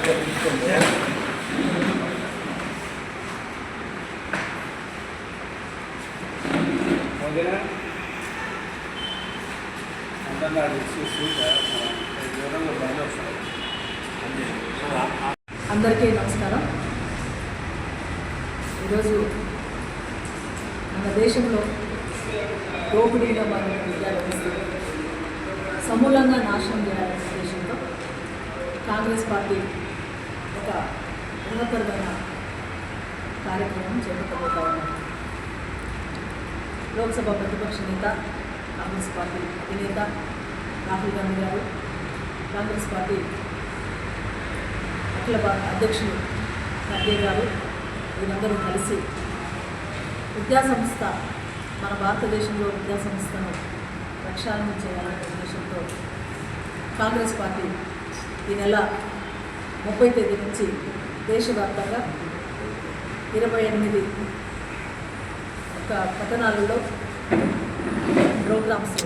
అందరికీ నమస్కారం. ఈరోజు మన దేశంలో దోపిడీలో మారిన విద్యా వ్యవస్థ సమూలంగా నాశనం చేయాలనే ఉద్దేశంతో కాంగ్రెస్ పార్టీ ఒక బృహత్తరమైన కార్యక్రమం చేపట్టబోతా ఉన్నారు. లోక్సభ ప్రతిపక్ష నేత కాంగ్రెస్ పార్టీ అధినేత రాహుల్ గాంధీ గారు, కాంగ్రెస్ పార్టీ అఖిల భారత అధ్యక్షులు ఖర్గే గారు వీరందరూ కలిసి విద్యాసంస్థ మన భారతదేశంలో విద్యాసంస్థను ప్రక్షాళన చేయాలనే ఉద్దేశంతో కాంగ్రెస్ పార్టీ ఈ నెల 30 తేదీ నుంచి దేశవ్యాప్తంగా 28 పట్టణాలలో ప్రోగ్రామ్స్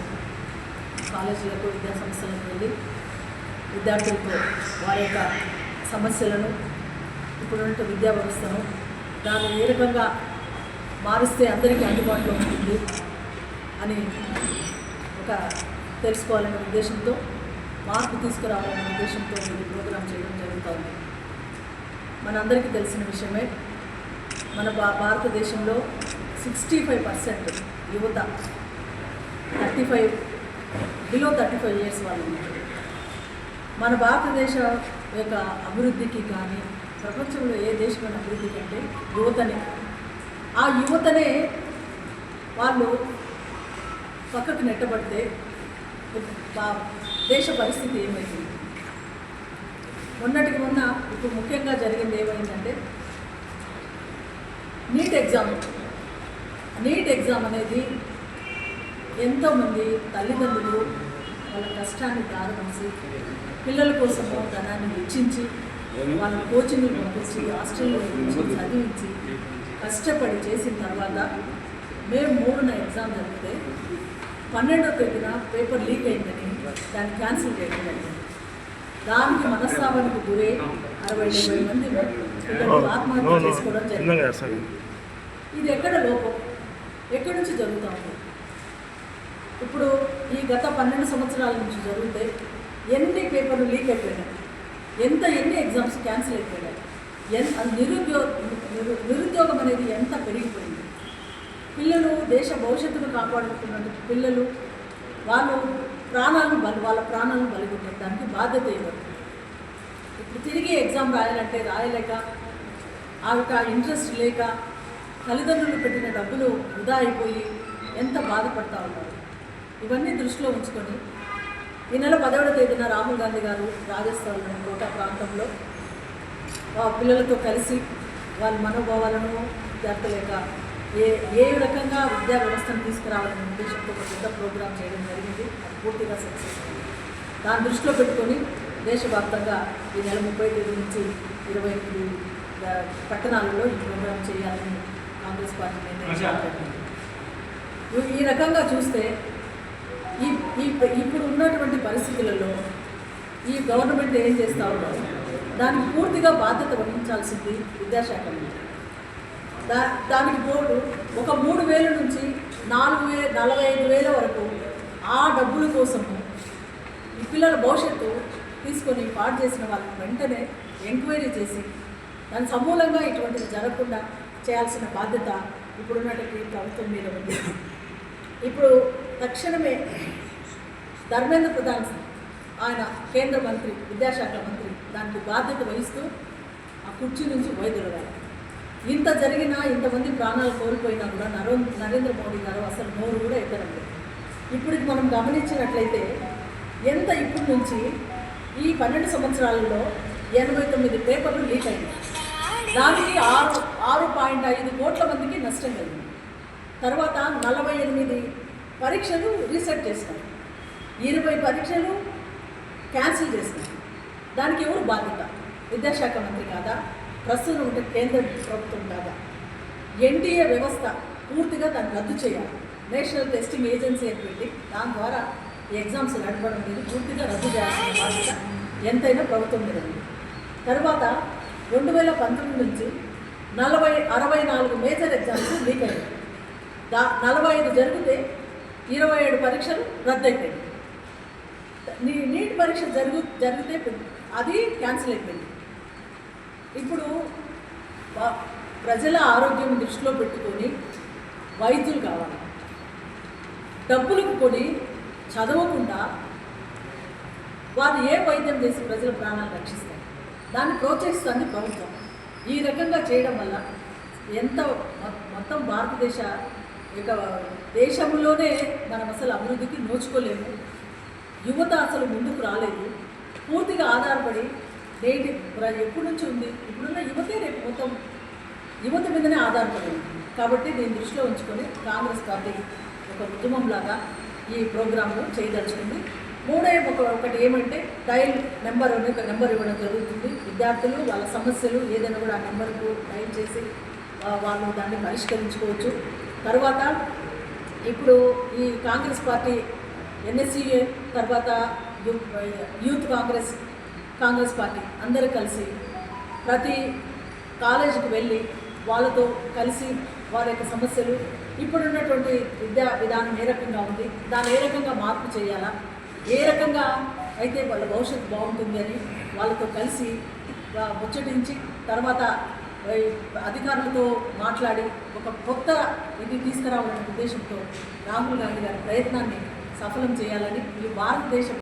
కాలేజీలకు విద్యాసంస్థలకు వెళ్ళి విద్యార్థులతో వారి యొక్క సమస్యలను ఇప్పుడున్న విద్యా వ్యవస్థను దాన్ని ఏ రకంగా మారిస్తే అందరికీ అందుబాటులో ఉంటుంది అని ఒక తెలుసుకోవాలనే ఉద్దేశంతో మార్పు తీసుకురావాలనే ఉద్దేశంతో ఈ ప్రోగ్రాం చేయడం జరుగుతుంది. మనందరికీ తెలిసిన విషయమే, మన భారతదేశంలో 65% యువత 35 ఇయర్స్ వాళ్ళు ఉన్నారు. మన భారతదేశ యొక్క అభివృద్ధికి కానీ ప్రపంచంలో ఏ దేశమైన అభివృద్ధి కంటే యువతనే. ఆ యువతనే వాళ్ళు పక్కకు నెట్టబడితే దేశ పరిస్థితి ఏమైంది? మొన్నటికి మొన్న ఇప్పుడు ముఖ్యంగా జరిగింది ఏమైందంటే నీట్ ఎగ్జామ్ అనేది ఎంతోమంది తల్లిదండ్రులు వాళ్ళ కష్టాన్ని దారిమీసి పిల్లల కోసము ధనాన్ని వెచ్చించి వాళ్ళ కోచింగ్లు పంపించి హాస్టల్లో చదివించి కష్టపడి చేసిన తర్వాత మే 3న ఎగ్జామ్ జరిగితే 12వ తేదీన పేపర్ లీక్ అయిందని దాన్ని క్యాన్సిల్ చేయడం జరిగింది. దానికి మనస్తాపానికి గురై 60-70 మంది పిల్లలు ఆత్మహత్య చేసుకోవడం జరిగింది. ఇది ఎక్కడ లోపం? ఎక్కడి నుంచి జరుగుతూ ఉంది? ఇప్పుడు ఈ గత 12 సంవత్సరాల నుంచి జరిగితే ఎన్ని పేపర్లు లీక్ అయిపోయినాయి, ఎన్ని ఎగ్జామ్స్ క్యాన్సిల్ అయిపోయినాయి, నిరుద్యోగం అనేది ఎంత పెరిగిపోయింది. పిల్లలు దేశ భవిష్యత్తును కాపాడుకున్నట్టు పిల్లలు వాళ్ళ ప్రాణాలను బలిగొట్టారు. దానికి బాధ్యత ఇవ్వరు. ఇప్పుడు తిరిగి ఎగ్జామ్ రాయాలంటే రాయలేక, ఆ యొక్క ఇంట్రెస్ట్ లేక తల్లిదండ్రులు పెట్టిన డబ్బులు వృధా అయిపోయి ఎంత బాధపడతా ఉన్నారు. ఇవన్నీ దృష్టిలో ఉంచుకొని ఈ నెల 10వ తేదీన రాహుల్ గాంధీ గారు రాజస్థాన్లోని కోటా ప్రాంతంలో పిల్లలతో కలిసి వాళ్ళ మనోభావాలను విద్యార్థులేక ఏ రకంగా విద్యా వ్యవస్థను తీసుకురావాలనే ఉద్దేశంతో ఒక పెద్ద ప్రోగ్రాం చేయడం జరిగింది. అది పూర్తిగా సక్సెస్ అయింది. దాన్ని దృష్టిలో పెట్టుకొని దేశవ్యాప్తంగా ఈ నెల 30 తేదీ నుంచి 28 పట్టణాలలో ఈ ప్రోగ్రాం చేయాలని కాంగ్రెస్ పార్టీ నిర్ణయించారు. ఈ రకంగా చూస్తే ఇప్పుడు ఉన్నటువంటి పరిస్థితులలో ఈ గవర్నమెంట్ ఏం చేస్తూ ఉన్నారు? దానికి పూర్తిగా బాధ్యత వహించాల్సింది విద్యాశాఖ మంత్రి. దానికి పోటు ఒక 3,000 నుంచి 45,000 వరకు ఆ డబ్బుల కోసము ఈ పిల్లల భవిష్యత్తు తీసుకొని పాడు చేసిన వాళ్ళని వెంటనే ఎంక్వైరీ చేసి దాని సమూలంగా ఇటువంటిది జరగకుండా చేయాల్సిన బాధ్యత ఇప్పుడున్నటువంటి ప్రభుత్వం మీద ఉంది. ఇప్పుడు తక్షణమే ధర్మేంద్ర ప్రధాన్ ఆయన కేంద్ర మంత్రి, విద్యాశాఖ మంత్రి దానికి బాధ్యత వహిస్తూ ఆ కుర్చీ నుంచి వైదొలగాలి. ఇంత జరిగినా, ఇంతమంది ప్రాణాలు కోల్పోయినా కూడా నరేంద్ర మోడీ గారు అసలు నోరు కూడా ఎత్తడం లేదు. ఇప్పుడు మనం గమనించినట్లయితే ఇప్పటి నుంచి ఈ 12 సంవత్సరాలలో 89 పేపర్లు లీక్ అయినాయి. దానికి 6.5 కోట్ల మందికి నష్టం కలిగింది. తర్వాత 48 పరీక్షలు రీసెట్ చేసినారు, 20 పరీక్షలు క్యాన్సిల్ చేసినారు. దానికి ఎవరు బాధ్యత? విద్యాశాఖ మంత్రి కాదా? ప్రస్తుతం ఉంటే కేంద్ర ప్రభుత్వం కాదా? ఎన్టీఏ వ్యవస్థ పూర్తిగా దాన్ని రద్దు చేయాలి. నేషనల్ టెస్టింగ్ ఏజెన్సీ అని పెట్టి దాని ద్వారా ఈ ఎగ్జామ్స్ నడపడం అనేది పూర్తిగా రద్దు చేయాల్సిన బాధ్యత ఎంతైనా ప్రభుత్వం మీద ఉంది. తర్వాత 2019 నుంచి 64 మేజర్ ఎగ్జామ్స్ లీక్ అయ్యాయి. 45 జరిగితే 27 పరీక్షలు రద్దయిపోయింది. నీట్ పరీక్ష జరిగితే అది క్యాన్సిల్ అయిపోయింది. ఇప్పుడు ప్రజల ఆరోగ్యం దృష్టిలో పెట్టుకొని వైద్యులు కావాలి. డబ్బులకు కొని చదవకుండా వారు ఏ వైద్యం చేసి ప్రజల ప్రాణాలు రక్షిస్తారు? దాన్ని ప్రోత్సహిస్తుంది ప్రభుత్వం. ఈ రకంగా చేయడం వల్ల ఎంత మొత్తం భారతదేశ ఇక దేశంలోనే మనం అసలు అభివృద్ధికి నోచుకోలేము. యువత అసలు ముందుకు రాలేదు. పూర్తిగా ఆధారపడి నేటి ఎప్పటి నుంచి ఉంది, ఇప్పుడున్న యువతే రేపు మొత్తం యువత మీదనే ఆధారపడి ఉంది. కాబట్టి దీన్ని దృష్టిలో ఉంచుకొని కాంగ్రెస్ పార్టీ ఒక ఉద్యమంలాగా ఈ ప్రోగ్రాంను చేయదలుచుకుంది. ఒకటి ఏమంటే డైల్ నెంబర్ అని ఒక నెంబర్ ఇవ్వడం జరుగుతుంది. విద్యార్థులు వాళ్ళ సమస్యలు ఏదైనా కూడా ఆ నెంబర్కు డైల్ చేసి వాళ్ళు దాన్ని పరిష్కరించుకోవచ్చు. తర్వాత ఇప్పుడు ఈ కాంగ్రెస్ పార్టీ ఎన్ఎస్యుఏ తర్వాత యూత్ కాంగ్రెస్ పార్టీ అందరూ కలిసి ప్రతి కాలేజీకి వెళ్ళి వాళ్ళతో కలిసి వారి యొక్క సమస్యలు, ఇప్పుడున్నటువంటి విద్యా విధానం ఏ రకంగా ఉంది, దాన్ని ఏ రకంగా మార్పు చేయాలా, ఏ రకంగా అయితే వాళ్ళ భవిష్యత్తు బాగుంటుంది అని వాళ్ళతో కలిసి ముచ్చటించి తర్వాత అధికారులతో మాట్లాడి ఒక కొత్త ఇది తీసుకురావాలనే ఉద్దేశంతో రాహుల్ గాంధీ గారి ప్రయత్నాన్ని సఫలం చేయాలని ఈ భారతదేశం